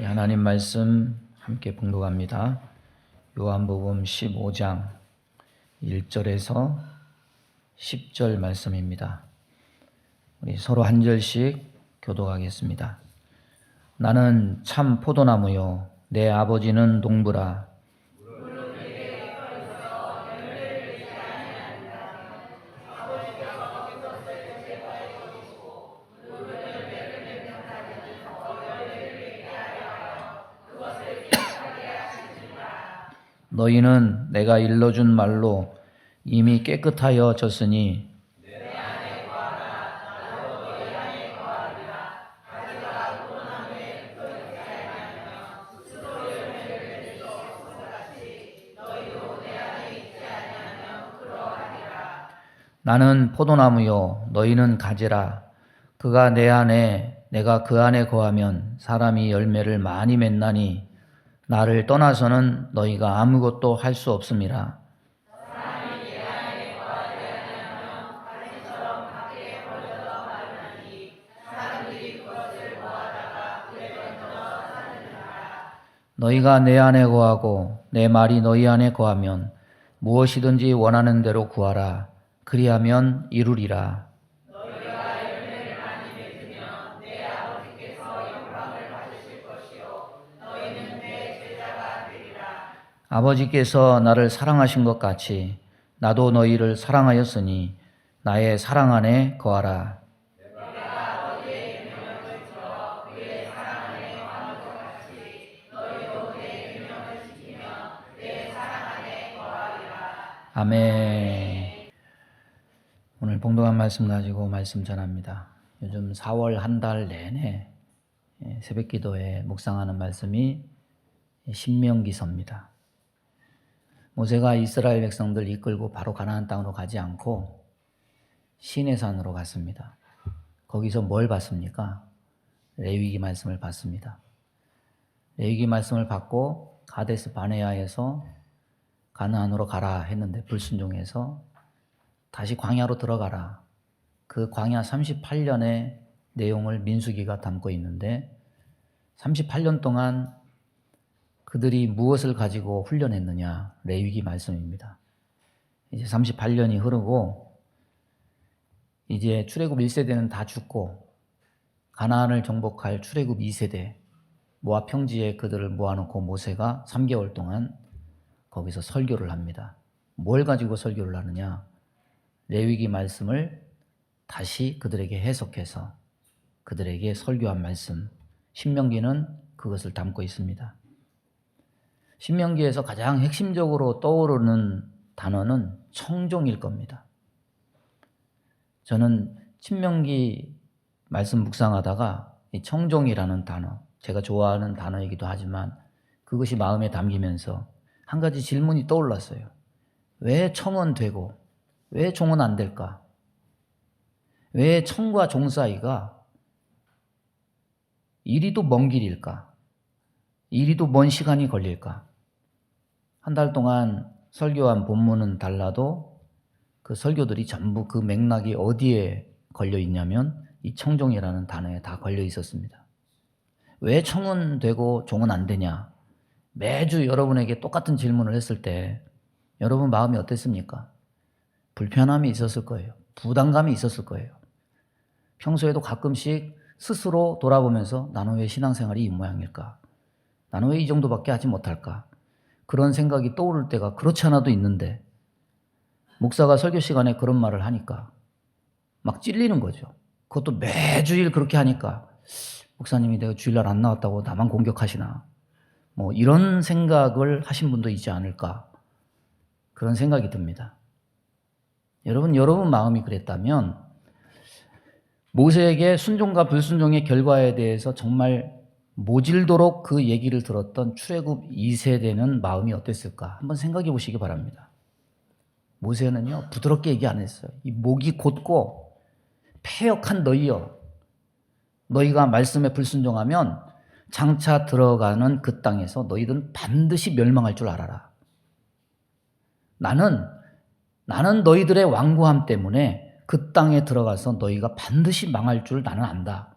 하나님 말씀 함께 봉독합니다. 요한복음 15장 1절에서 10절 말씀입니다. 우리 서로 한 절씩 교독하겠습니다. 나는 참 포도나무요 내 아버지는 농부라. 너희는 내가 일러준 말로 이미 깨끗하여 졌으니 나는 포도나무요 너희는 가지라. 그가 내 안에 내가 그 안에 거하면 사람이 열매를 많이 맺나니 나를 떠나서는 너희가 아무것도 할 수 없음이라. 너희가 내 안에 거하고 내 말이 너희 안에 거하면 무엇이든지 원하는 대로 구하라. 그리하면 이루리라. 아버지께서 나를 사랑하신 것 같이 나도 너희를 사랑하였으니 나의 사랑 안에 거하라. 아멘. 오늘 봉독한 말씀 가지고 말씀 전합니다. 요즘 4월 한 달 내내 새벽 기도에 묵상하는 말씀이 신명기서입니다. 모세가 이스라엘 백성들 이끌고 바로 가나안 땅으로 가지 않고 시내산으로 갔습니다. 거기서 뭘 봤습니까? 레위기 말씀을 봤습니다. 레위기 말씀을 받고 가데스 바네아에서 가나안으로 가라 했는데 불순종해서 다시 광야로 들어가라. 그 광야 38년의 내용을 민수기가 담고 있는데 38년 동안 그들이 무엇을 가지고 훈련했느냐? 레위기 말씀입니다. 이제 38년이 흐르고 이제 출애굽 1세대는 다 죽고 가나안을 정복할 출애굽 2세대 모압 평지에 그들을 모아놓고 모세가 3개월 동안 거기서 설교를 합니다. 뭘 가지고 설교를 하느냐? 레위기 말씀을 다시 그들에게 해석해서 그들에게 설교한 말씀. 신명기는 그것을 담고 있습니다. 신명기에서 가장 핵심적으로 떠오르는 단어는 청종일 겁니다. 저는 신명기 말씀 묵상하다가 이 청종이라는 단어, 제가 좋아하는 단어이기도 하지만 그것이 마음에 담기면서 한 가지 질문이 떠올랐어요. 왜 청은 되고 왜 종은 안 될까? 왜 청과 종 사이가 이리도 먼 길일까? 이리도 먼 시간이 걸릴까? 한 달 동안 설교한 본문은 달라도 그 설교들이 전부 그 맥락이 어디에 걸려 있냐면 이 청종이라는 단어에 다 걸려 있었습니다. 왜 청은 되고 종은 안 되냐? 매주 여러분에게 똑같은 질문을 했을 때 여러분 마음이 어땠습니까? 불편함이 있었을 거예요. 부담감이 있었을 거예요. 평소에도 가끔씩 스스로 돌아보면서 나는 왜 신앙생활이 이 모양일까? 나는 왜 이 정도밖에 하지 못할까? 그런 생각이 떠오를 때가 그렇지 않아도 있는데 목사가 설교 시간에 그런 말을 하니까 막 찔리는 거죠. 그것도 매주일 그렇게 하니까 목사님이 내가 주일날 안 나왔다고 나만 공격하시나? 뭐 이런 생각을 하신 분도 있지 않을까? 그런 생각이 듭니다. 여러분 마음이 그랬다면 모세에게 순종과 불순종의 결과에 대해서 정말 모질도록 그 얘기를 들었던 출애굽 2세대는 마음이 어땠을까? 한번 생각해 보시기 바랍니다. 모세는요 부드럽게 얘기 안 했어요. 이 목이 곧고 패역한 너희여, 너희가 말씀에 불순종하면 장차 들어가는 그 땅에서 너희들은 반드시 멸망할 줄 알아라. 나는 너희들의 완고함 때문에 그 땅에 들어가서 너희가 반드시 망할 줄 나는 안다.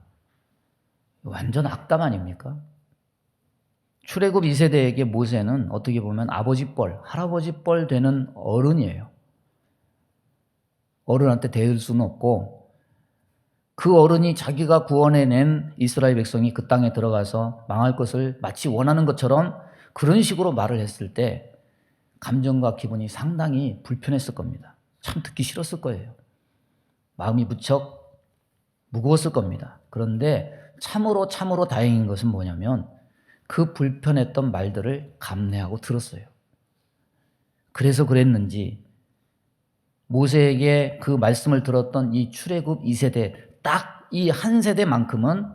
완전 악담 아닙니까? 출애굽 2세대에게 모세는 어떻게 보면 아버지뻘, 할아버지뻘 되는 어른이에요. 어른한테 대들 수는 없고, 그 어른이 자기가 구원해낸 이스라엘 백성이 그 땅에 들어가서 망할 것을 마치 원하는 것처럼 그런 식으로 말을 했을 때 감정과 기분이 상당히 불편했을 겁니다. 참 듣기 싫었을 거예요. 마음이 무척 무거웠을 겁니다. 그런데 참으로 다행인 것은 뭐냐면 그 불편했던 말들을 감내하고 들었어요. 그래서 그랬는지 모세에게 그 말씀을 들었던 이 출애굽 2세대 딱 이 한 세대만큼은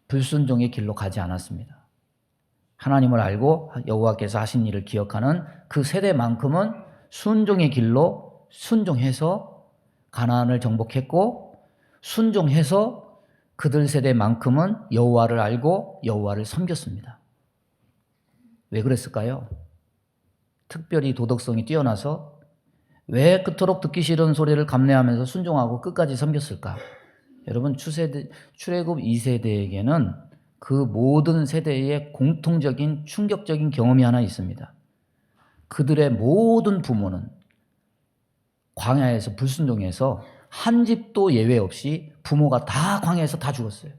불순종의 길로 가지 않았습니다. 하나님을 알고 여호와께서 하신 일을 기억하는 그 세대만큼은 순종의 길로 순종해서 가나안을 정복했고, 순종해서 그들 세대만큼은 여호와를 알고 여호와를 섬겼습니다. 왜 그랬을까요? 특별히 도덕성이 뛰어나서 왜 그토록 듣기 싫은 소리를 감내하면서 순종하고 끝까지 섬겼을까? 여러분, 출애굽 2세대에게는 그 모든 세대의 공통적인 충격적인 경험이 하나 있습니다. 그들의 모든 부모는 광야에서 불순종해서 한 집도 예외 없이 부모가 다 광야에서 다 죽었어요.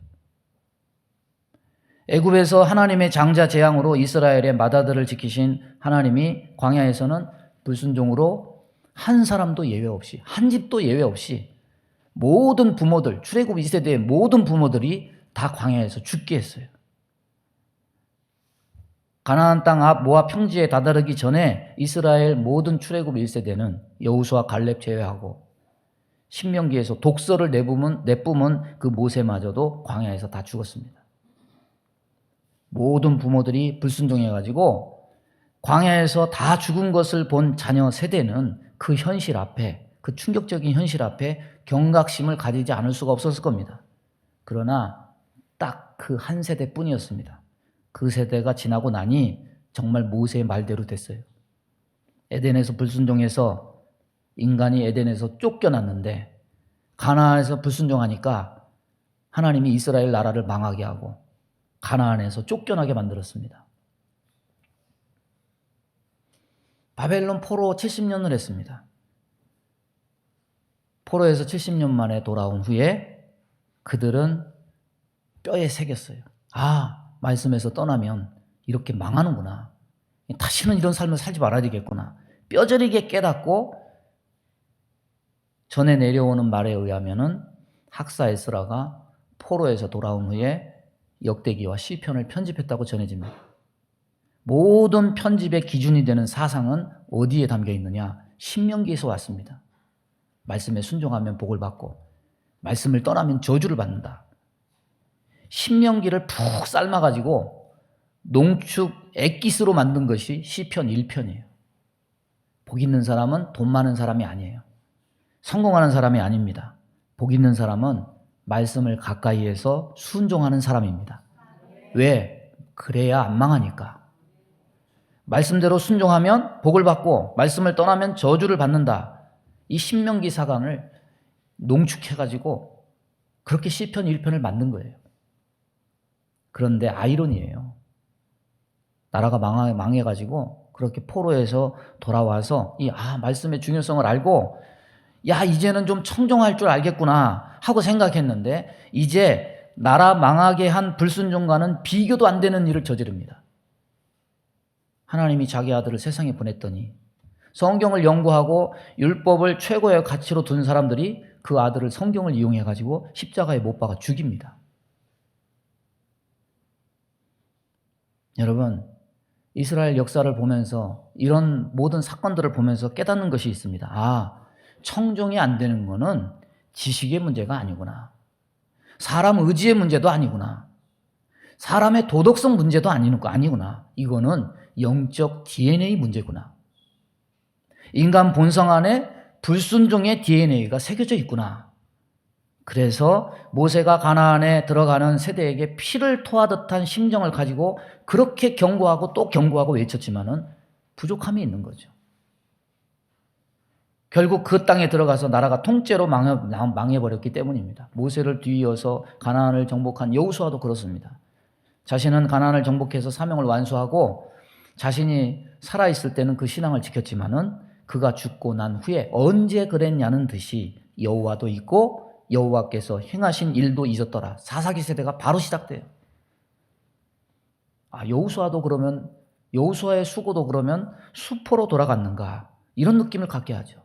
애굽에서 하나님의 장자 재앙으로 이스라엘의 맏아들을 지키신 하나님이 광야에서는 불순종으로 한 사람도 예외 없이, 한 집도 예외 없이 모든 부모들, 출애굽 2세대의 모든 부모들이 다 광야에서 죽게 했어요. 가나안 땅 앞 모압 평지에 다다르기 전에 이스라엘 모든 출애굽 1세대는 여호수아 갈렙 제외하고 신명기에서 독서를 내뿜은 그 모세마저도 광야에서 다 죽었습니다. 모든 부모들이 불순종해가지고 광야에서 다 죽은 것을 본 자녀 세대는 그 현실 앞에, 그 충격적인 현실 앞에 경각심을 가지지 않을 수가 없었을 겁니다. 그러나 딱 그 한 세대뿐이었습니다. 그 세대가 지나고 나니 정말 모세의 말대로 됐어요. 에덴에서 불순종해서 인간이 에덴에서 쫓겨났는데 가나안에서 불순종하니까 하나님이 이스라엘 나라를 망하게 하고 가나안에서 쫓겨나게 만들었습니다. 바벨론 포로 70년을 했습니다. 포로에서 70년 만에 돌아온 후에 그들은 뼈에 새겼어요. 아, 말씀에서 떠나면 이렇게 망하는구나. 다시는 이런 삶을 살지 말아야 되겠구나. 뼈저리게 깨닫고 전에 내려오는 말에 의하면은 학사 에스라가 포로에서 돌아온 후에 역대기와 시편을 편집했다고 전해집니다. 모든 편집의 기준이 되는 사상은 어디에 담겨 있느냐? 신명기에서 왔습니다. 말씀에 순종하면 복을 받고 말씀을 떠나면 저주를 받는다. 신명기를 푹 삶아가지고 농축 액기스로 만든 것이 시편 1편이에요. 복 있는 사람은 돈 많은 사람이 아니에요. 성공하는 사람이 아닙니다. 복 있는 사람은 말씀을 가까이 해서 순종하는 사람입니다. 왜? 그래야 안 망하니까. 말씀대로 순종하면 복을 받고 말씀을 떠나면 저주를 받는다. 이 신명기 사강을 농축해가지고 그렇게 시편 1편을 만든 거예요. 그런데 아이러니예요. 나라가 망해가지고 그렇게 포로에서 돌아와서 말씀의 중요성을 알고 이제는 좀 청정할 줄 알겠구나 하고 생각했는데 이제 나라 망하게 한 불순종과는 비교도 안 되는 일을 저지릅니다. 하나님이 자기 아들을 세상에 보냈더니 성경을 연구하고 율법을 최고의 가치로 둔 사람들이 그 아들을 성경을 이용해가지고 십자가에 못 박아 죽입니다. 여러분, 이스라엘 역사를 보면서 이런 모든 사건들을 보면서 깨닫는 것이 있습니다. 청종이 안 되는 거는 지식의 문제가 아니구나. 사람 의지의 문제도 아니구나. 사람의 도덕성 문제도 아니구나. 이거는 영적 DNA 문제구나. 인간 본성 안에 불순종의 DNA가 새겨져 있구나. 그래서 모세가 가나안에 들어가는 세대에게 피를 토하듯한 심정을 가지고 그렇게 경고하고 또 경고하고 외쳤지만은 부족함이 있는 거죠. 결국 그 땅에 들어가서 나라가 통째로 망해버렸기 때문입니다. 모세를 뒤이어서 가나안을 정복한 여호수아도 그렇습니다. 자신은 가나안을 정복해서 사명을 완수하고 자신이 살아있을 때는 그 신앙을 지켰지만은 그가 죽고 난 후에 언제 그랬냐는 듯이 여호와도 있고 여호와께서 행하신 일도 잊었더라. 사사기 세대가 바로 시작돼요. 여호수아도 그러면, 여호수아의 수고도 그러면 수포로 돌아갔는가, 이런 느낌을 갖게 하죠.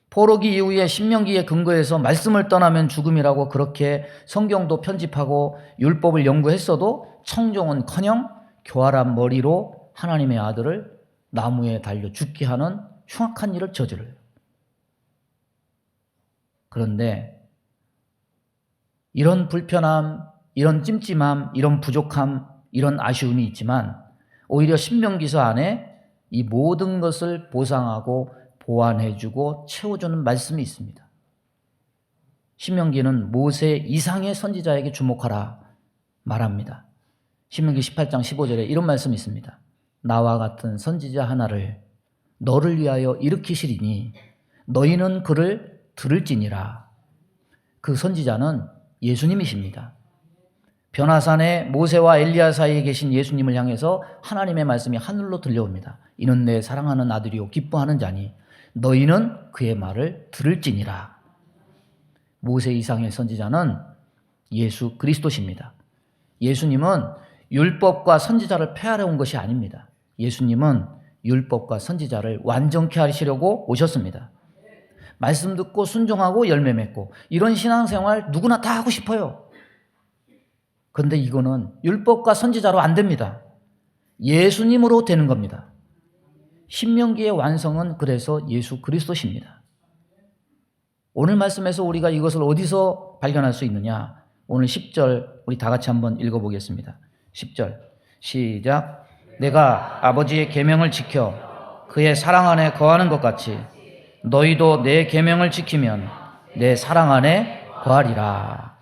포로기 이후에 신명기에 근거해서 말씀을 떠나면 죽음이라고 그렇게 성경도 편집하고 율법을 연구했어도 청종은커녕 교활한 머리로 하나님의 아들을 나무에 달려 죽게 하는 흉악한 일을 저질러요. 그런데 이런 불편함, 이런 찜찜함, 이런 부족함, 이런 아쉬움이 있지만 오히려 신명기서 안에 이 모든 것을 보상하고 보완해주고 채워주는 말씀이 있습니다. 신명기는 모세 이상의 선지자에게 주목하라 말합니다. 신명기 18장 15절에 이런 말씀이 있습니다. 나와 같은 선지자 하나를 너를 위하여 일으키시리니 너희는 그를 들을지니라. 그 선지자는 예수님이십니다. 변화산에 모세와 엘리야 사이에 계신 예수님을 향해서 하나님의 말씀이 하늘로 들려옵니다. 이는 내 사랑하는 아들이요 기뻐하는 자니 너희는 그의 말을 들을지니라. 모세 이상의 선지자는 예수 그리스도십니다. 예수님은 율법과 선지자를 폐하려 온 것이 아닙니다. 예수님은 율법과 선지자를 완전케 하시려고 오셨습니다. 말씀 듣고 순종하고 열매 맺고, 이런 신앙생활 누구나 다 하고 싶어요. 그런데 이거는 율법과 선지자로 안 됩니다. 예수님으로 되는 겁니다. 신명기의 완성은 그래서 예수 그리스도십니다. 오늘 말씀에서 우리가 이것을 어디서 발견할 수 있느냐? 오늘 10절 우리 다 같이 한번 읽어보겠습니다. 10절 시작. 내가 아버지의 계명을 지켜 그의 사랑 안에 거하는 것 같이 너희도 내 계명을 지키면 내 사랑 안에 거하리라.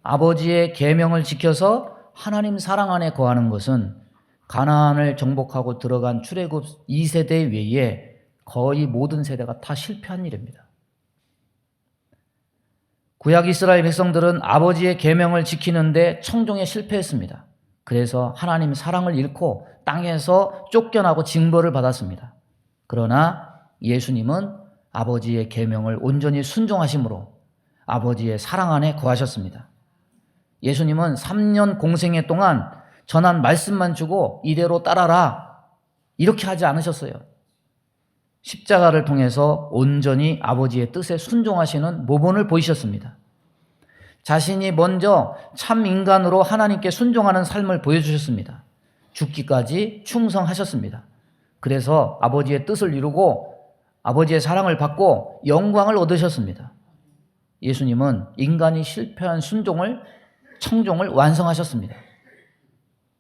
아버지의 계명을 지켜서 하나님 사랑 안에 거하는 것은 가나안을 정복하고 들어간 출애굽 2세대 외에 거의 모든 세대가 다 실패한 일입니다. 구약 이스라엘 백성들은 아버지의 계명을 지키는데 청종에 실패했습니다. 그래서 하나님 사랑을 잃고 땅에서 쫓겨나고 징벌을 받았습니다. 그러나 예수님은 아버지의 계명을 온전히 순종하심으로 아버지의 사랑 안에 거하셨습니다. 예수님은 3년 공생애 동안 전한 말씀만 주고 이대로 따라라 이렇게 하지 않으셨어요. 십자가를 통해서 온전히 아버지의 뜻에 순종하시는 모본을 보이셨습니다. 자신이 먼저 참 인간으로 하나님께 순종하는 삶을 보여주셨습니다. 죽기까지 충성하셨습니다. 그래서 아버지의 뜻을 이루고 아버지의 사랑을 받고 영광을 얻으셨습니다. 예수님은 인간이 실패한 청종을 완성하셨습니다.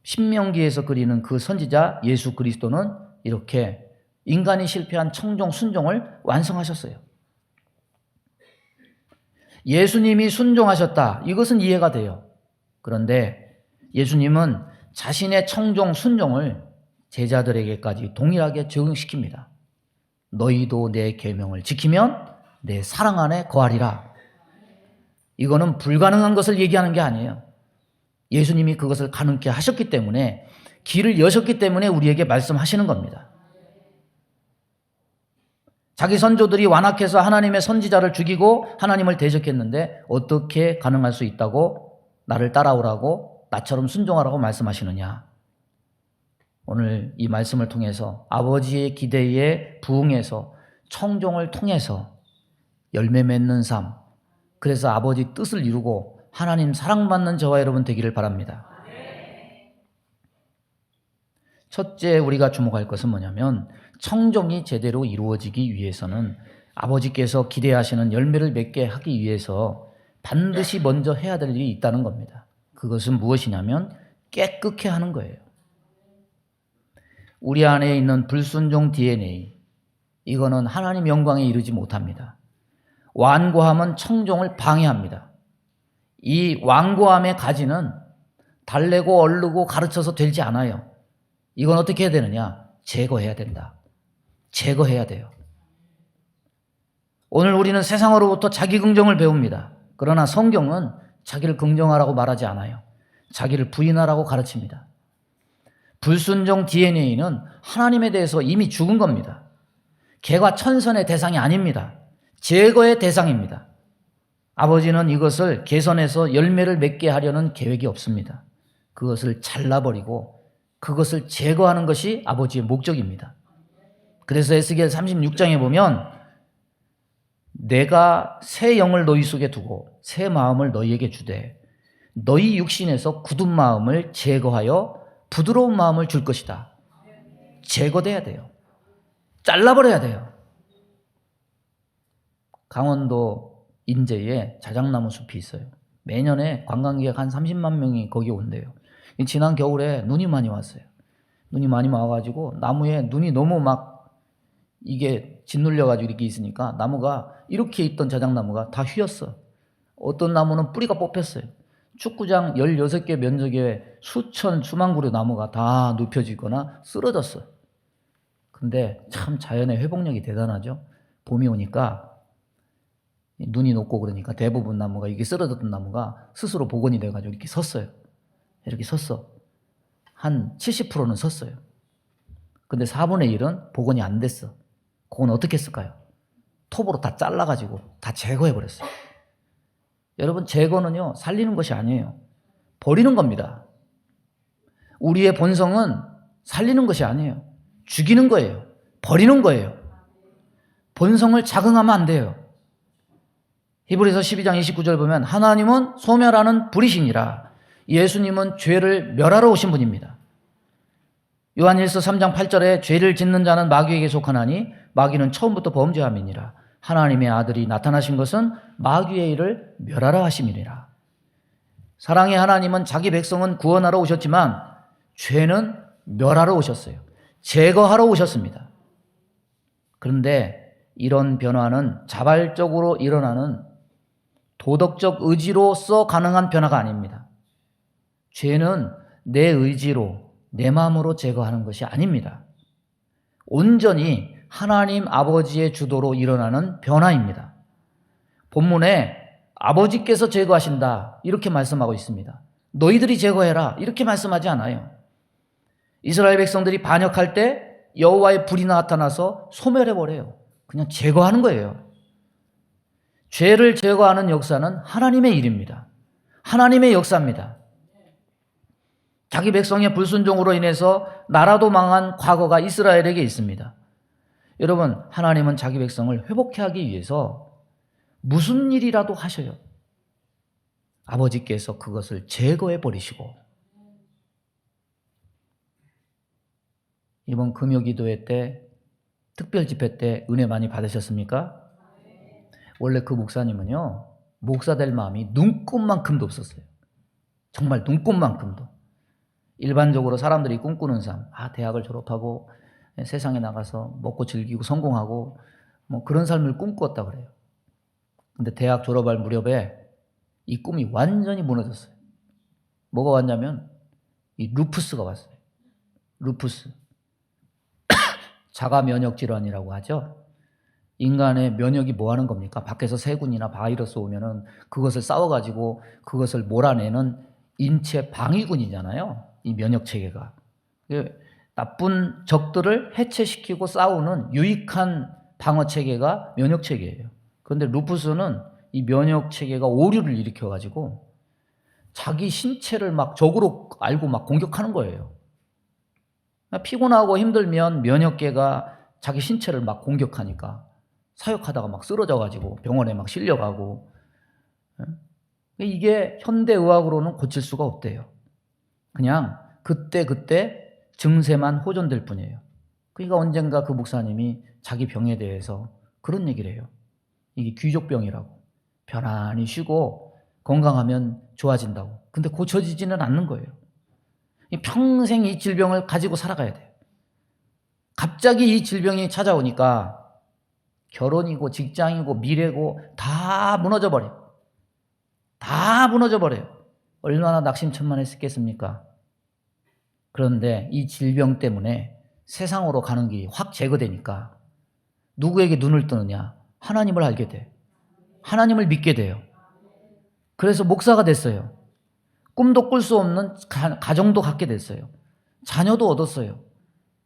신명기에서 그리는 그 선지자 예수 그리스도는 이렇게 인간이 실패한 청종, 순종을 완성하셨어요. 예수님이 순종하셨다. 이것은 이해가 돼요. 그런데 예수님은 자신의 청종, 순종을 제자들에게까지 동일하게 적용시킵니다. 너희도 내 계명을 지키면 내 사랑 안에 거하리라. 이거는 불가능한 것을 얘기하는 게 아니에요. 예수님이 그것을 가능케 하셨기 때문에, 길을 여셨기 때문에 우리에게 말씀하시는 겁니다. 자기 선조들이 완악해서 하나님의 선지자를 죽이고 하나님을 대적했는데 어떻게 가능할 수 있다고 나를 따라오라고 나처럼 순종하라고 말씀하시느냐. 오늘 이 말씀을 통해서 아버지의 기대에 부응해서 청종을 통해서 열매 맺는 삶, 그래서 아버지 뜻을 이루고 하나님 사랑받는 저와 여러분 되기를 바랍니다. 첫째 우리가 주목할 것은 뭐냐면, 청종이 제대로 이루어지기 위해서는 아버지께서 기대하시는 열매를 맺게 하기 위해서 반드시 먼저 해야 될 일이 있다는 겁니다. 그것은 무엇이냐면 깨끗게 하는 거예요. 우리 안에 있는 불순종 DNA, 이거는 하나님 영광에 이르지 못합니다. 완고함은 청종을 방해합니다. 이 완고함의 가지는 달래고 얼르고 가르쳐서 되지 않아요. 이건 어떻게 해야 되느냐? 제거해야 된다. 제거해야 돼요. 오늘 우리는 세상으로부터 자기긍정을 배웁니다. 그러나 성경은 자기를 긍정하라고 말하지 않아요. 자기를 부인하라고 가르칩니다. 불순종 DNA는 하나님에 대해서 이미 죽은 겁니다. 개과 천선의 대상이 아닙니다. 제거의 대상입니다. 아버지는 이것을 개선해서 열매를 맺게 하려는 계획이 없습니다. 그것을 잘라버리고 그것을 제거하는 것이 아버지의 목적입니다. 그래서 에스겔 36장에 보면 내가 새 영을 너희 속에 두고 새 마음을 너희에게 주되 너희 육신에서 굳은 마음을 제거하여 부드러운 마음을 줄 것이다. 제거돼야 돼요. 잘라버려야 돼요. 강원도 인제에 자작나무 숲이 있어요. 매년에 관광객 한 30만 명이 거기 온대요. 지난 겨울에 눈이 많이 왔어요. 눈이 많이 와가지고 나무에 눈이 너무 막 이게 짓눌려가지고 이렇게 있으니까 나무가 이렇게 있던 자작나무가 다 휘었어. 어떤 나무는 뿌리가 뽑혔어요. 축구장 16개 면적에 수만 그루 나무가 다 눕혀지거나 쓰러졌어. 근데 참 자연의 회복력이 대단하죠. 봄이 오니까 눈이 녹고 그러니까 대부분 나무가 이게 쓰러졌던 나무가 스스로 복원이 돼가지고 이렇게 섰어요. 이렇게 섰어. 한 70%는 섰어요. 근데 4분의 1은 복원이 안 됐어. 그건 어떻게 했을까요? 톱으로 다 잘라가지고 다 제거해버렸어요. 여러분, 제거는요, 살리는 것이 아니에요. 버리는 겁니다. 우리의 본성은 살리는 것이 아니에요. 죽이는 거예요. 버리는 거예요. 본성을 자극하면 안 돼요. 히브리서 12장 29절 보면 하나님은 소멸하는 불이시니라. 예수님은 죄를 멸하러 오신 분입니다. 요한일서 3장 8절에 죄를 짓는 자는 마귀에게 속하나니 마귀는 처음부터 범죄함이니라. 하나님의 아들이 나타나신 것은 마귀의 일을 멸하러 하심이니라. 사랑의 하나님은 자기 백성은 구원하러 오셨지만 죄는 멸하러 오셨어요. 제거하러 오셨습니다. 그런데 이런 변화는 자발적으로 일어나는 도덕적 의지로서 가능한 변화가 아닙니다. 죄는 내 의지로, 내 마음으로 제거하는 것이 아닙니다. 온전히 하나님 아버지의 주도로 일어나는 변화입니다. 본문에 아버지께서 제거하신다 이렇게 말씀하고 있습니다. 너희들이 제거해라 이렇게 말씀하지 않아요. 이스라엘 백성들이 반역할 때 여호와의 불이 나타나서 소멸해버려요. 그냥 제거하는 거예요. 죄를 제거하는 역사는 하나님의 일입니다. 하나님의 역사입니다. 자기 백성의 불순종으로 인해서 나라도 망한 과거가 이스라엘에게 있습니다. 여러분, 하나님은 자기 백성을 회복해 하기 위해서 무슨 일이라도 하셔요. 아버지께서 그것을 제거해 버리시고. 이번 금요기도회 때 특별 집회 때 은혜 많이 받으셨습니까? 원래 그 목사님은요, 목사 될 마음이 눈꼽만큼도 없었어요. 정말 눈꼽만큼도. 일반적으로 사람들이 꿈꾸는 삶, 대학을 졸업하고 세상에 나가서 먹고 즐기고 성공하고 뭐 그런 삶을 꿈꾸었다 그래요. 근데 대학 졸업할 무렵에 이 꿈이 완전히 무너졌어요. 뭐가 왔냐면 이 루푸스가 왔어요. 루푸스. 자가 면역 질환이라고 하죠. 인간의 면역이 뭐 하는 겁니까? 밖에서 세균이나 바이러스 오면은 그것을 싸워가지고 그것을 몰아내는 인체 방위군이잖아요. 이 면역 체계가. 나쁜 적들을 해체시키고 싸우는 유익한 방어 체계가 면역 체계예요. 그런데 루푸스는 이 면역 체계가 오류를 일으켜가지고 자기 신체를 막 적으로 알고 막 공격하는 거예요. 피곤하고 힘들면 면역계가 자기 신체를 막 공격하니까 사역하다가 막 쓰러져가지고 병원에 막 실려가고. 이게 현대의학으로는 고칠 수가 없대요. 그냥 그때 증세만 호전될 뿐이에요. 그러니까 언젠가 그 목사님이 자기 병에 대해서 그런 얘기를 해요. 이게 귀족병이라고. 편안히 쉬고 건강하면 좋아진다고. 근데 고쳐지지는 않는 거예요. 평생 이 질병을 가지고 살아가야 돼요. 갑자기 이 질병이 찾아오니까 결혼이고 직장이고 미래고 다 무너져 버려요. 다 무너져 버려요. 얼마나 낙심천만했겠습니까? 그런데 이 질병 때문에 세상으로 가는 길이 확 제거되니까 누구에게 눈을 뜨느냐? 하나님을 알게 돼. 하나님을 믿게 돼요. 그래서 목사가 됐어요. 꿈도 꿀 수 없는 가정도 갖게 됐어요. 자녀도 얻었어요.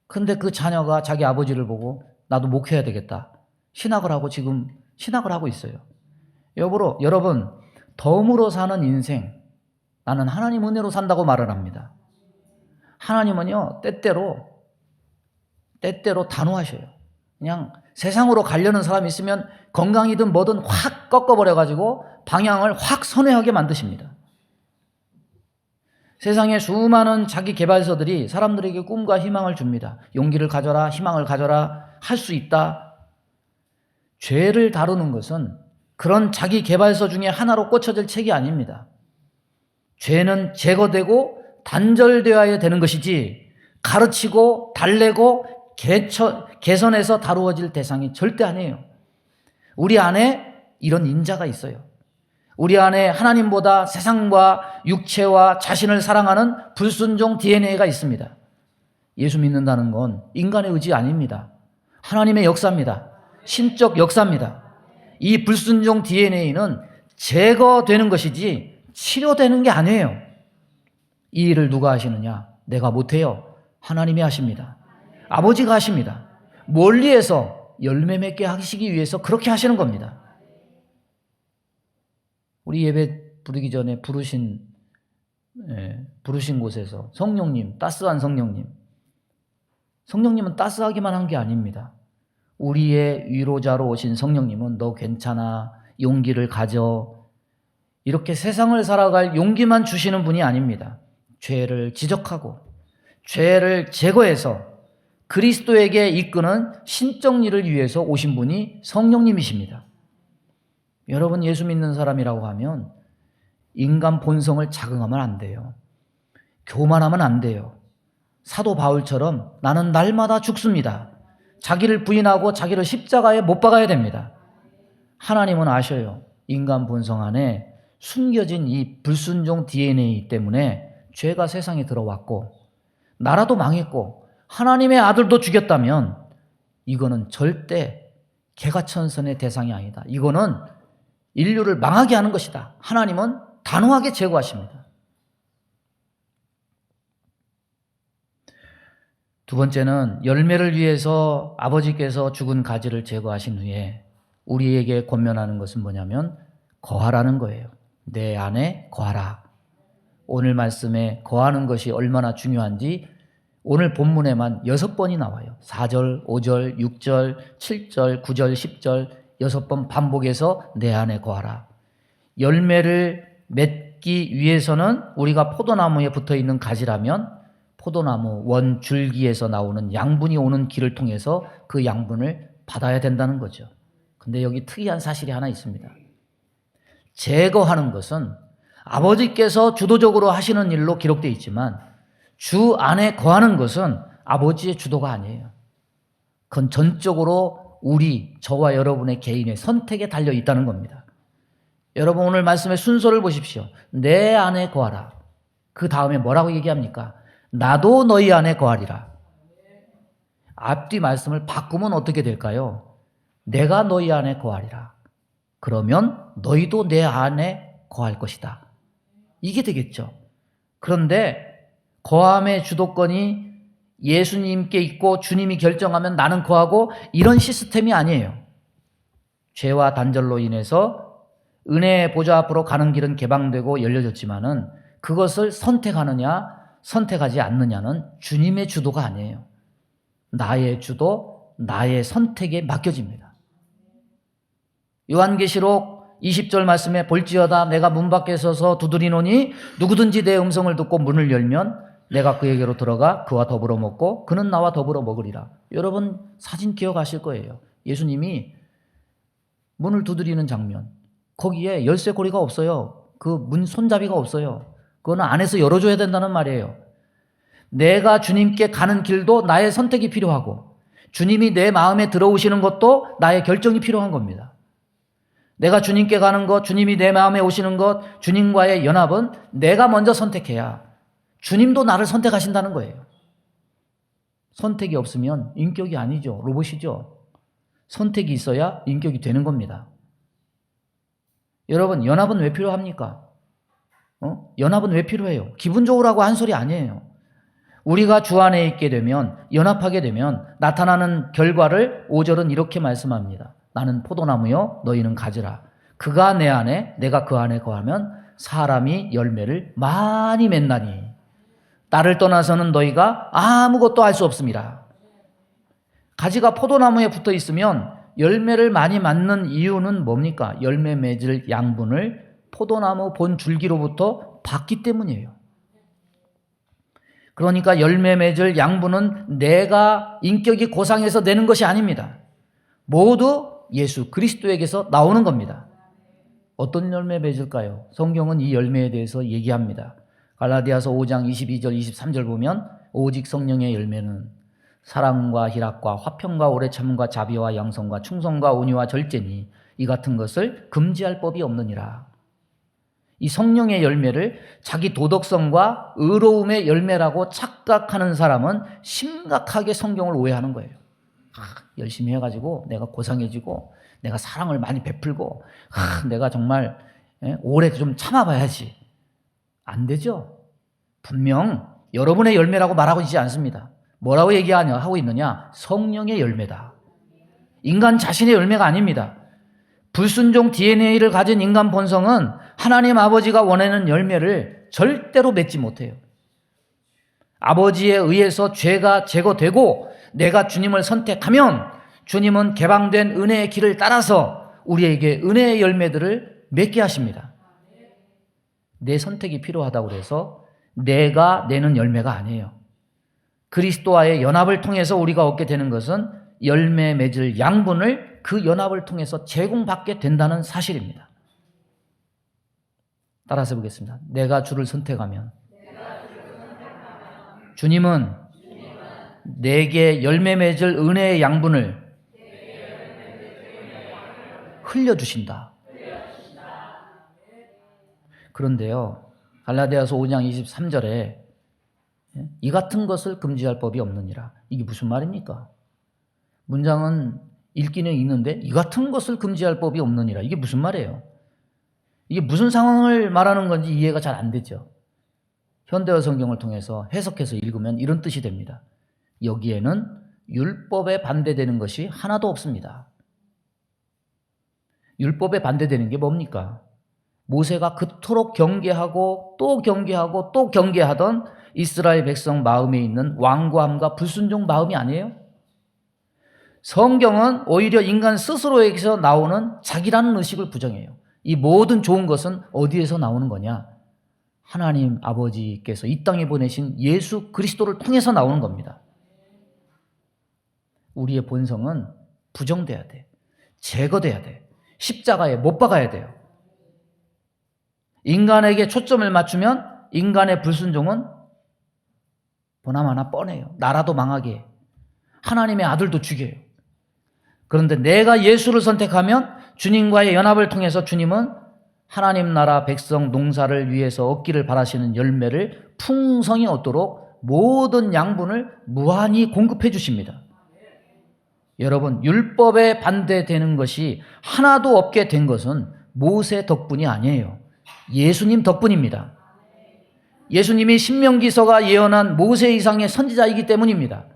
근데 그 자녀가 자기 아버지를 보고 나도 목회해야 되겠다. 신학을 하고 지금 신학을 하고 있어요. 여러분, 덤으로 사는 인생, 나는 하나님 은혜로 산다고 말을 합니다. 하나님은요, 때때로 단호하셔요. 그냥 세상으로 가려는 사람이 있으면 건강이든 뭐든 확 꺾어버려가지고 방향을 확 선회하게 만드십니다. 세상에 수많은 자기 개발서들이 사람들에게 꿈과 희망을 줍니다. 용기를 가져라, 희망을 가져라, 할 수 있다. 죄를 다루는 것은 그런 자기 개발서 중에 하나로 꽂혀질 책이 아닙니다. 죄는 제거되고 단절되어야 되는 것이지 가르치고 달래고 개선해서 다루어질 대상이 절대 아니에요. 우리 안에 이런 인자가 있어요. 우리 안에 하나님보다 세상과 육체와 자신을 사랑하는 불순종 DNA가 있습니다. 예수 믿는다는 건 인간의 의지 아닙니다. 하나님의 역사입니다. 신적 역사입니다. 이 불순종 DNA는 제거되는 것이지 치료되는 게 아니에요. 이 일을 누가 하시느냐? 내가 못해요. 하나님이 하십니다. 아버지가 하십니다. 멀리에서 열매 맺게 하시기 위해서 그렇게 하시는 겁니다. 우리 예배 부르기 전에 부르신 곳에서 성령님, 따스한 성령님은 따스하기만 한 게 아닙니다. 우리의 위로자로 오신 성령님은 너 괜찮아, 용기를 가져, 이렇게 세상을 살아갈 용기만 주시는 분이 아닙니다. 죄를 지적하고 죄를 제거해서 그리스도에게 이끄는 신적 일을 위해서 오신 분이 성령님이십니다. 여러분, 예수 믿는 사람이라고 하면 인간 본성을 자극하면 안 돼요. 교만하면 안 돼요. 사도 바울처럼 나는 날마다 죽습니다. 자기를 부인하고 자기를 십자가에 못 박아야 됩니다. 하나님은 아셔요. 인간 본성 안에 숨겨진 이 불순종 DNA 때문에 죄가 세상에 들어왔고 나라도 망했고 하나님의 아들도 죽였다면 이거는 절대 개가천선의 대상이 아니다. 이거는 인류를 망하게 하는 것이다. 하나님은 단호하게 제거하십니다. 두 번째는 열매를 위해서 아버지께서 죽은 가지를 제거하신 후에 우리에게 권면하는 것은 뭐냐면 거하라는 거예요. 내 안에 거하라. 오늘 말씀에 거하는 것이 얼마나 중요한지 오늘 본문에만 6번이 나와요. 4절, 5절, 6절, 7절, 9절, 10절 6번 반복해서 내 안에 거하라. 열매를 맺기 위해서는 우리가 포도나무에 붙어있는 가지라면 포도나무 원 줄기에서 나오는 양분이 오는 길을 통해서 그 양분을 받아야 된다는 거죠. 근데 여기 특이한 사실이 하나 있습니다. 제거하는 것은 아버지께서 주도적으로 하시는 일로 기록되어 있지만 주 안에 거하는 것은 아버지의 주도가 아니에요. 그건 전적으로 저와 여러분의 개인의 선택에 달려 있다는 겁니다. 여러분, 오늘 말씀의 순서를 보십시오. 내 안에 거하라. 그 다음에 뭐라고 얘기합니까? 나도 너희 안에 거하리라. 앞뒤 말씀을 바꾸면 어떻게 될까요? 내가 너희 안에 거하리라. 그러면 너희도 내 안에 거할 것이다. 이게 되겠죠. 그런데 거함의 주도권이 예수님께 있고 주님이 결정하면 나는 거하고 이런 시스템이 아니에요. 죄와 단절로 인해서 은혜의 보좌 앞으로 가는 길은 개방되고 열려졌지만은 그것을 선택하느냐 선택하지 않느냐는 주님의 주도가 아니에요. 나의 주도, 나의 선택에 맡겨집니다. 요한계시록 20절 말씀에 볼지어다 내가 문 밖에 서서 두드리노니 누구든지 내 음성을 듣고 문을 열면 내가 그에게로 들어가 그와 더불어 먹고 그는 나와 더불어 먹으리라. 여러분 사진 기억하실 거예요. 예수님이 문을 두드리는 장면, 거기에 열쇠고리가 없어요. 그 문 손잡이가 없어요. 그거는 안에서 열어줘야 된다는 말이에요. 내가 주님께 가는 길도 나의 선택이 필요하고 주님이 내 마음에 들어오시는 것도 나의 결정이 필요한 겁니다. 내가 주님께 가는 것, 주님이 내 마음에 오시는 것, 주님과의 연합은 내가 먼저 선택해야 주님도 나를 선택하신다는 거예요. 선택이 없으면 인격이 아니죠. 로봇이죠. 선택이 있어야 인격이 되는 겁니다. 여러분, 연합은 왜 필요합니까? 연합은 왜 필요해요? 기분 좋으라고 한 소리 아니에요. 우리가 주 안에 있게 되면, 연합하게 되면 나타나는 결과를 5절은 이렇게 말씀합니다. 나는 포도나무요, 너희는 가지라. 그가 내 안에, 내가 그 안에 거하면 사람이 열매를 많이 맺나니 나를 떠나서는 너희가 아무것도 할 수 없습니다. 가지가 포도나무에 붙어 있으면 열매를 많이 맞는 이유는 뭡니까? 열매 맺을 양분을 포도나무 본 줄기로부터 받기 때문이에요. 그러니까 열매 맺을 양분은 내가 인격이 고상해서 내는 것이 아닙니다. 모두 예수 그리스도에게서 나오는 겁니다. 어떤 열매 맺을까요? 성경은 이 열매에 대해서 얘기합니다. 갈라디아서 5장 22절 23절 보면 오직 성령의 열매는 사랑과 희락과 화평과 오래 참음과 자비와 양성과 충성과 온유와 절제니 이 같은 것을 금지할 법이 없느니라. 이 성령의 열매를 자기 도덕성과 의로움의 열매라고 착각하는 사람은 심각하게 성경을 오해하는 거예요. 열심히 해가지고 내가 고상해지고 내가 사랑을 많이 베풀고 내가 정말 오래 좀 참아봐야지. 안 되죠. 분명 여러분의 열매라고 말하고 있지 않습니다. 뭐라고 하고 있느냐? 성령의 열매다. 인간 자신의 열매가 아닙니다. 불순종 DNA를 가진 인간 본성은 하나님 아버지가 원하는 열매를 절대로 맺지 못해요. 아버지에 의해서 죄가 제거되고 내가 주님을 선택하면 주님은 개방된 은혜의 길을 따라서 우리에게 은혜의 열매들을 맺게 하십니다. 내 선택이 필요하다고 해서 내가 내는 열매가 아니에요. 그리스도와의 연합을 통해서 우리가 얻게 되는 것은 열매 맺을 양분을 그 연합을 통해서 제공받게 된다는 사실입니다. 따라서 보겠습니다. 내가 주를 선택하면 주님은 내게 열매 맺을 은혜의 양분을 흘려주신다. 그런데요, 갈라디아서 5장 23절에 이 같은 것을 금지할 법이 없느니라. 이게 무슨 말입니까? 문장은 읽기는 읽는데 이 같은 것을 금지할 법이 없느니라. 이게 무슨 말이에요? 이게 무슨 상황을 말하는 건지 이해가 잘 안 되죠. 현대어 성경을 통해서 해석해서 읽으면 이런 뜻이 됩니다. 여기에는 율법에 반대되는 것이 하나도 없습니다. 율법에 반대되는 게 뭡니까? 모세가 그토록 경계하고 또 경계하고 또 경계하던 이스라엘 백성 마음에 있는 완고함과 불순종 마음이 아니에요? 성경은 오히려 인간 스스로에게서 나오는 자기라는 의식을 부정해요. 이 모든 좋은 것은 어디에서 나오는 거냐? 하나님 아버지께서 이 땅에 보내신 예수 그리스도를 통해서 나오는 겁니다. 우리의 본성은 부정돼야 돼. 제거돼야 돼. 십자가에 못 박아야 돼요. 인간에게 초점을 맞추면 인간의 불순종은 보나마나 뻔해요. 나라도 망하게 해요. 하나님의 아들도 죽여요. 그런데 내가 예수를 선택하면 주님과의 연합을 통해서 주님은 하나님 나라 백성 농사를 위해서 얻기를 바라시는 열매를 풍성히 얻도록 모든 양분을 무한히 공급해 주십니다. 여러분, 율법에 반대되는 것이 하나도 없게 된 것은 모세 덕분이 아니에요. 예수님 덕분입니다. 예수님이 신명기서가 예언한 모세 이상의 선지자이기 때문입니다.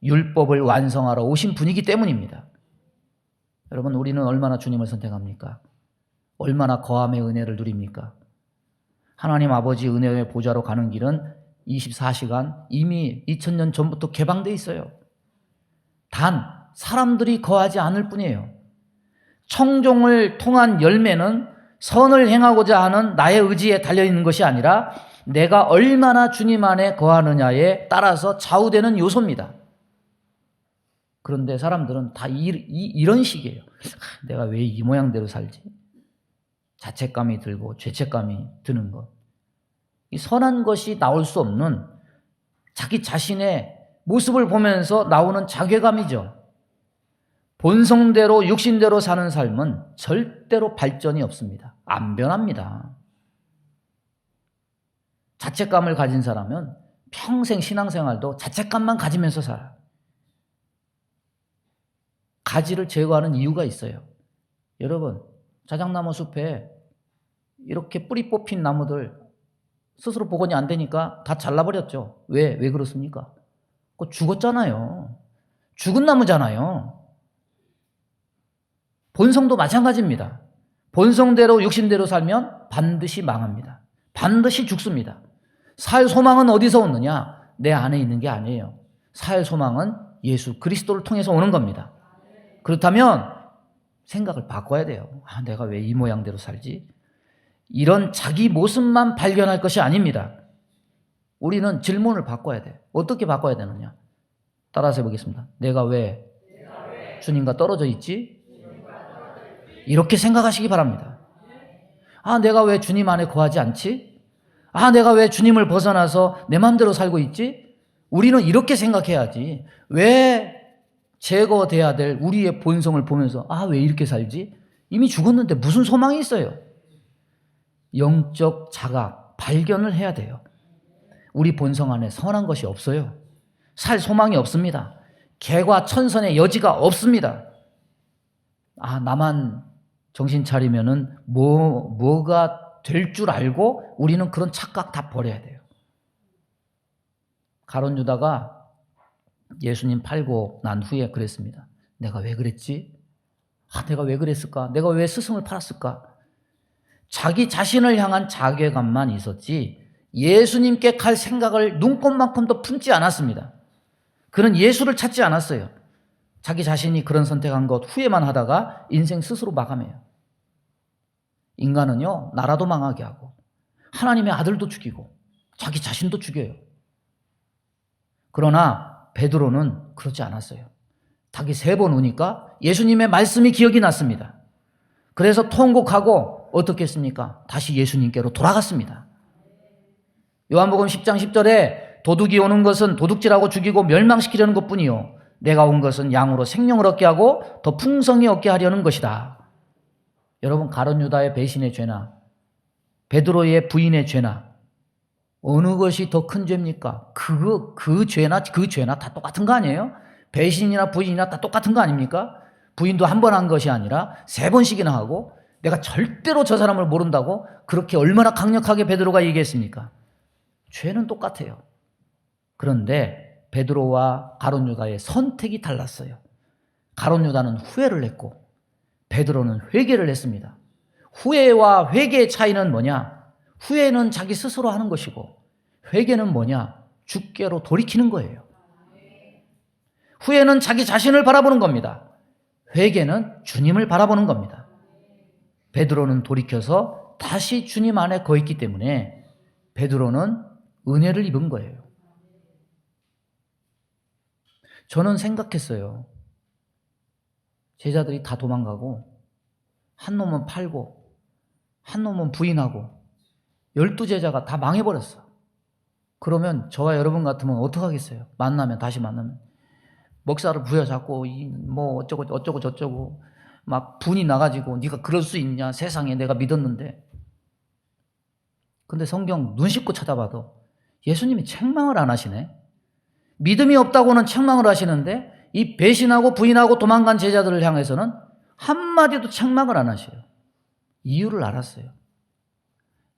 율법을 완성하러 오신 분이기 때문입니다. 여러분, 우리는 얼마나 주님을 선택합니까? 얼마나 거함의 은혜를 누립니까? 하나님 아버지 은혜의 보좌로 가는 길은 24시간 이미 2000년 전부터 개방되어 있어요. 단 사람들이 거하지 않을 뿐이에요. 청종을 통한 열매는 선을 행하고자 하는 나의 의지에 달려있는 것이 아니라 내가 얼마나 주님 안에 거하느냐에 따라서 좌우되는 요소입니다. 그런데 사람들은 다 이런 식이에요. 내가 왜 이 모양대로 살지? 자책감이 들고 죄책감이 드는 것. 이 선한 것이 나올 수 없는 자기 자신의 모습을 보면서 나오는 자괴감이죠. 본성대로 육신대로 사는 삶은 절대로 발전이 없습니다. 안 변합니다. 자책감을 가진 사람은 평생 신앙생활도 자책감만 가지면서 살아요. 가지를 제거하는 이유가 있어요. 여러분, 자작나무 숲에 이렇게 뿌리 뽑힌 나무들 스스로 복원이 안 되니까 다 잘라버렸죠. 왜 그렇습니까? 그거 죽었잖아요. 죽은 나무잖아요. 본성도 마찬가지입니다. 본성대로 육신대로 살면 반드시 망합니다. 반드시 죽습니다. 살 소망은 어디서 오느냐? 내 안에 있는 게 아니에요. 살 소망은 예수 그리스도를 통해서 오는 겁니다. 그렇다면 생각을 바꿔야 돼요. 내가 왜 이 모양대로 살지? 이런 자기 모습만 발견할 것이 아닙니다. 우리는 질문을 바꿔야 돼요. 어떻게 바꿔야 되느냐? 따라서 해보겠습니다. 내가 왜 주님과 떨어져 있지? 이렇게 생각하시기 바랍니다. 내가 왜 주님 안에 거하지 않지? 내가 왜 주님을 벗어나서 내 마음대로 살고 있지? 우리는 이렇게 생각해야지. 왜 제거돼야 될 우리의 본성을 보면서 왜 이렇게 살지? 이미 죽었는데 무슨 소망이 있어요? 영적 자각, 발견을 해야 돼요. 우리 본성 안에 선한 것이 없어요. 살 소망이 없습니다. 개과 천선의 여지가 없습니다. 나만 정신 차리면은 뭐가 될 줄 알고 우리는 그런 착각 다 버려야 돼요. 가룟 유다가 예수님 팔고 난 후에 그랬습니다. 내가 왜 그랬지? 내가 왜 그랬을까? 내가 왜 스승을 팔았을까? 자기 자신을 향한 자괴감만 있었지 예수님께 갈 생각을 눈꼽만큼도 품지 않았습니다. 그는 예수를 찾지 않았어요. 자기 자신이 그런 선택한 것 후회만 하다가 인생 스스로 마감해요. 인간은요, 나라도 망하게 하고 하나님의 아들도 죽이고 자기 자신도 죽여요. 그러나 베드로는 그러지 않았어요. 닭이 3번 우니까 예수님의 말씀이 기억이 났습니다. 그래서 통곡하고 어떻게 했습니까? 다시 예수님께로 돌아갔습니다. 요한복음 10장 10절에 도둑이 오는 것은 도둑질하고 죽이고 멸망시키려는 것뿐이요 내가 온 것은 양으로 생명을 얻게 하고 더 풍성히 얻게 하려는 것이다. 여러분, 가룟 유다의 배신의 죄나 베드로의 부인의 죄나 어느 것이 더 큰 죄입니까? 그 죄나 다 똑같은 거 아니에요? 배신이나 부인이나 다 똑같은 거 아닙니까? 부인도 한 번 한 것이 아니라 3번씩이나 하고 내가 절대로 저 사람을 모른다고 그렇게 얼마나 강력하게 베드로가 얘기했습니까? 죄는 똑같아요. 그런데 베드로와 가룟 유다의 선택이 달랐어요. 가룟 유다는 후회를 했고 베드로는 회개를 했습니다. 후회와 회개의 차이는 뭐냐? 후회는 자기 스스로 하는 것이고 회개는 뭐냐? 주께로 돌이키는 거예요. 후회는 자기 자신을 바라보는 겁니다. 회개는 주님을 바라보는 겁니다. 베드로는 돌이켜서 다시 주님 안에 거했기 때문에 베드로는 은혜를 입은 거예요. 저는 생각했어요. 제자들이 다 도망가고 한 놈은 팔고 한 놈은 부인하고 12제자가 다 망해버렸어. 그러면 저와 여러분 같으면 어떡하겠어요? 다시 만나면 먹살을 부여잡고 뭐 어쩌고 저쩌고 막 분이 나가지고 네가 그럴 수 있냐? 세상에 내가 믿었는데. 근데 성경 눈 씻고 찾아봐도 예수님이 책망을 안 하시네. 믿음이 없다고는 책망을 하시는데 이 배신하고 부인하고 도망간 제자들을 향해서는 한마디도 책망을 안 하셔요. 이유를 알았어요.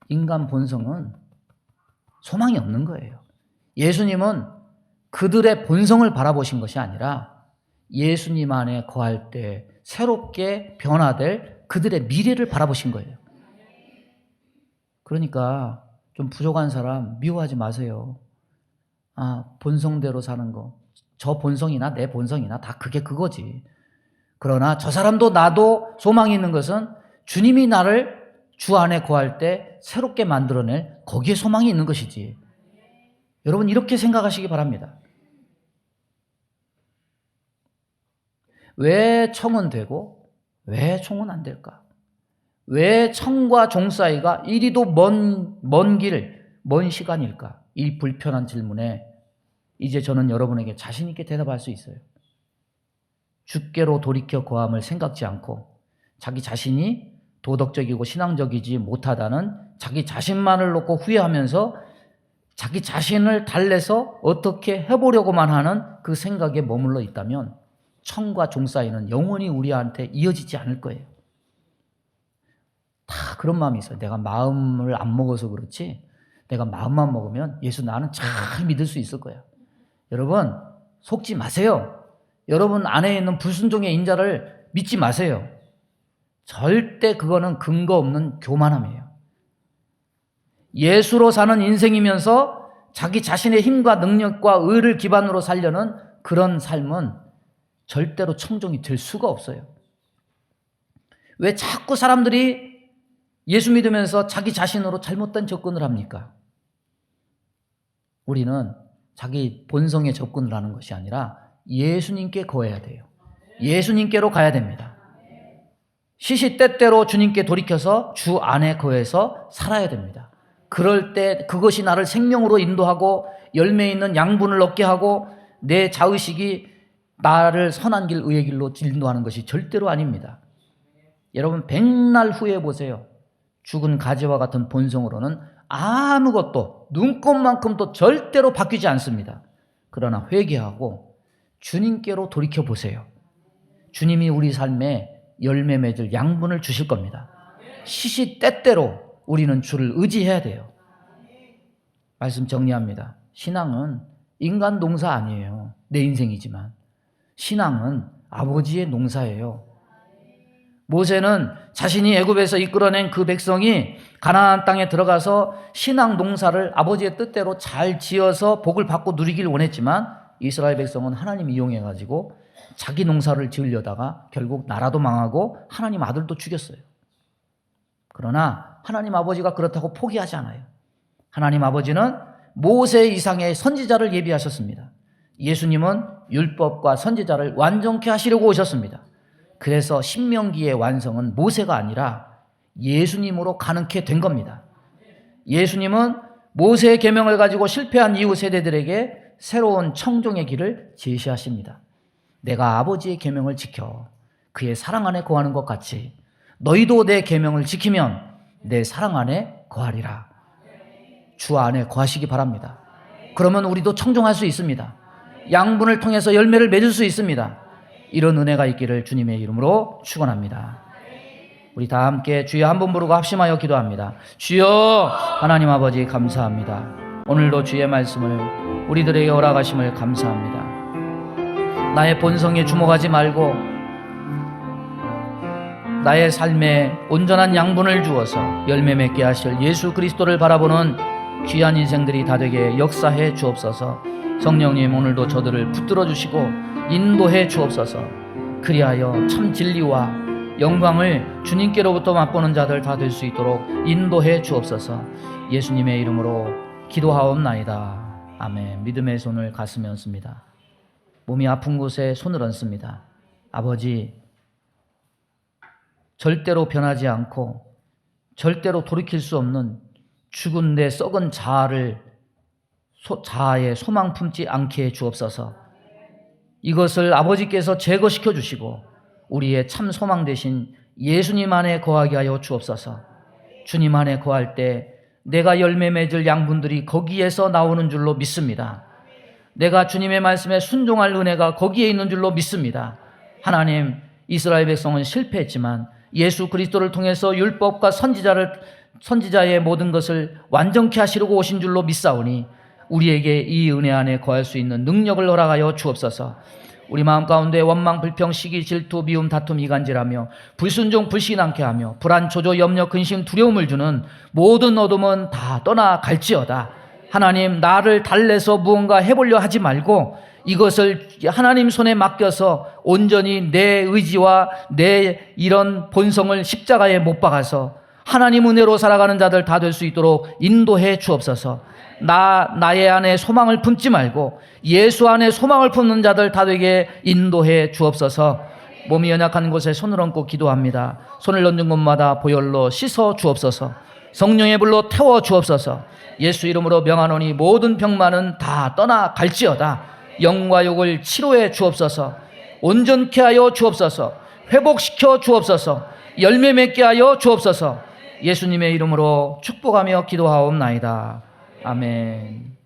인간 본성은 소망이 없는 거예요. 예수님은 그들의 본성을 바라보신 것이 아니라 예수님 안에 거할 때 새롭게 변화될 그들의 미래를 바라보신 거예요. 그러니까 좀 부족한 사람 미워하지 마세요. 본성대로 사는 거. 저 본성이나 내 본성이나 다 그거지. 그러나 저 사람도 나도 소망이 있는 것은 주님이 나를 주 안에 거할 때 새롭게 만들어낼 거기에 소망이 있는 것이지. 여러분 이렇게 생각하시기 바랍니다. 왜 청은 되고 왜 총은 안 될까? 왜 청과 종 사이가 이리도 먼 시간일까? 이 불편한 질문에 이제 저는 여러분에게 자신 있게 대답할 수 있어요. 주께로 돌이켜 거함을 생각지 않고 자기 자신이 도덕적이고 신앙적이지 못하다는 자기 자신만을 놓고 후회하면서 자기 자신을 달래서 어떻게 해보려고만 하는 그 생각에 머물러 있다면 청과 종 사이는 영원히 우리한테 이어지지 않을 거예요. 그런 마음이 있어요. 내가 마음을 안 먹어서 그렇지, 내가 마음만 먹으면 예수 나는 잘 믿을 수 있을 거야. 여러분, 속지 마세요. 여러분 안에 있는 불순종의 인자를 믿지 마세요. 절대 그거는 근거 없는 교만함이에요. 예수로 사는 인생이면서 자기 자신의 힘과 능력과 의를 기반으로 살려는 그런 삶은 절대로 청종이 될 수가 없어요. 왜 자꾸 사람들이 예수 믿으면서 자기 자신으로 잘못된 접근을 합니까? 우리는 자기 본성에 접근을 하는 것이 아니라 예수님께 거해야 돼요. 예수님께로 가야 됩니다. 시시때때로 주님께 돌이켜서 주 안에 거해서 살아야 됩니다. 그럴 때 그것이 나를 생명으로 인도하고 열매 있는 양분을 얻게 하고 내 자의식이 나를 선한 길, 의의 길로 인도하는 것이 절대로 아닙니다. 여러분, 백날 후회해 보세요. 죽은 가지와 같은 본성으로는 아무것도 눈꼽만큼도 절대로 바뀌지 않습니다. 그러나 회개하고 주님께로 돌이켜 보세요. 주님이 우리 삶에 열매 맺을 양분을 주실 겁니다. 시시때때로 우리는 주를 의지해야 돼요. 말씀 정리합니다. 신앙은 인간 농사 아니에요. 내 인생이지만 신앙은 아버지의 농사예요. 모세는 자신이 애굽에서 이끌어낸 그 백성이 가나안 땅에 들어가서 신앙 농사를 아버지의 뜻대로 잘 지어서 복을 받고 누리길 원했지만 이스라엘 백성은 하나님 이용해가지고 자기 농사를 지으려다가 결국 나라도 망하고 하나님 아들도 죽였어요. 그러나 하나님 아버지가 그렇다고 포기하지 않아요. 하나님 아버지는 모세 이상의 선지자를 예비하셨습니다. 예수님은 율법과 선지자를 완전케 하시려고 오셨습니다. 그래서 신명기의 완성은 모세가 아니라 예수님으로 가능케 된 겁니다. 예수님은 모세의 계명을 가지고 실패한 이후 세대들에게 새로운 청종의 길을 제시하십니다. 내가 아버지의 계명을 지켜 그의 사랑 안에 거하는 것 같이 너희도 내 계명을 지키면 내 사랑 안에 거하리라. 주 안에 거하시기 바랍니다. 그러면 우리도 청종할 수 있습니다. 양분을 통해서 열매를 맺을 수 있습니다. 이런 은혜가 있기를 주님의 이름으로 축원합니다. 우리 다 함께 주여 한 번 부르고 합심하여 기도합니다. 주여, 하나님 아버지 감사합니다. 오늘도 주의 말씀을 우리들에게 허락하심을 감사합니다. 나의 본성에 주목하지 말고 나의 삶에 온전한 양분을 주어서 열매 맺게 하실 예수 그리스도를 바라보는 귀한 인생들이 다 되게 역사해 주옵소서. 성령님, 오늘도 저들을 붙들어 주시고 인도해 주옵소서. 그리하여 참 진리와 영광을 주님께로부터 맛보는 자들 다 될 수 있도록 인도해 주옵소서. 예수님의 이름으로 기도하옵나이다. 아멘. 믿음의 손을 가슴에 얹습니다. 몸이 아픈 곳에 손을 얹습니다. 아버지, 절대로 변하지 않고 절대로 돌이킬 수 없는 죽은 내 썩은 자아의 소망 품지 않게 해 주옵소서. 이것을 아버지께서 제거시켜 주시고 우리의 참 소망 되신 예수님 안에 거하게 하여 주옵소서. 주님 안에 거할 때 내가 열매 맺을 양분들이 거기에서 나오는 줄로 믿습니다. 내가 주님의 말씀에 순종할 은혜가 거기에 있는 줄로 믿습니다. 하나님, 이스라엘 백성은 실패했지만 예수 그리스도를 통해서 율법과 선지자의 모든 것을 완전케 하시려고 오신 줄로 믿사오니 우리에게 이 은혜 안에 거할 수 있는 능력을 허락하여 주옵소서. 우리 마음 가운데 원망, 불평, 시기, 질투, 미움, 다툼, 이간질하며 불순종, 불신앙케 하며 불안, 조조, 염려, 근심, 두려움을 주는 모든 어둠은 다 떠나갈지어다. 하나님, 나를 달래서 무언가 해보려 하지 말고 이것을 하나님 손에 맡겨서 온전히 내 의지와 내 이런 본성을 십자가에 못 박아서 하나님 은혜로 살아가는 자들 다 될 수 있도록 인도해 주옵소서. 나의 안에 소망을 품지 말고 예수 안에 소망을 품는 자들 다 되게 인도해 주옵소서. 몸이 연약한 곳에 손을 얹고 기도합니다. 손을 얹은 곳마다 보혈로 씻어 주옵소서. 성령의 불로 태워 주옵소서. 예수 이름으로 명하노니 모든 병만은 다 떠나갈지어다. 영과 육을 치료해 주옵소서. 온전케 하여 주옵소서. 회복시켜 주옵소서. 열매 맺게 하여 주옵소서. 예수님의 이름으로 축복하며 기도하옵나이다. 아멘.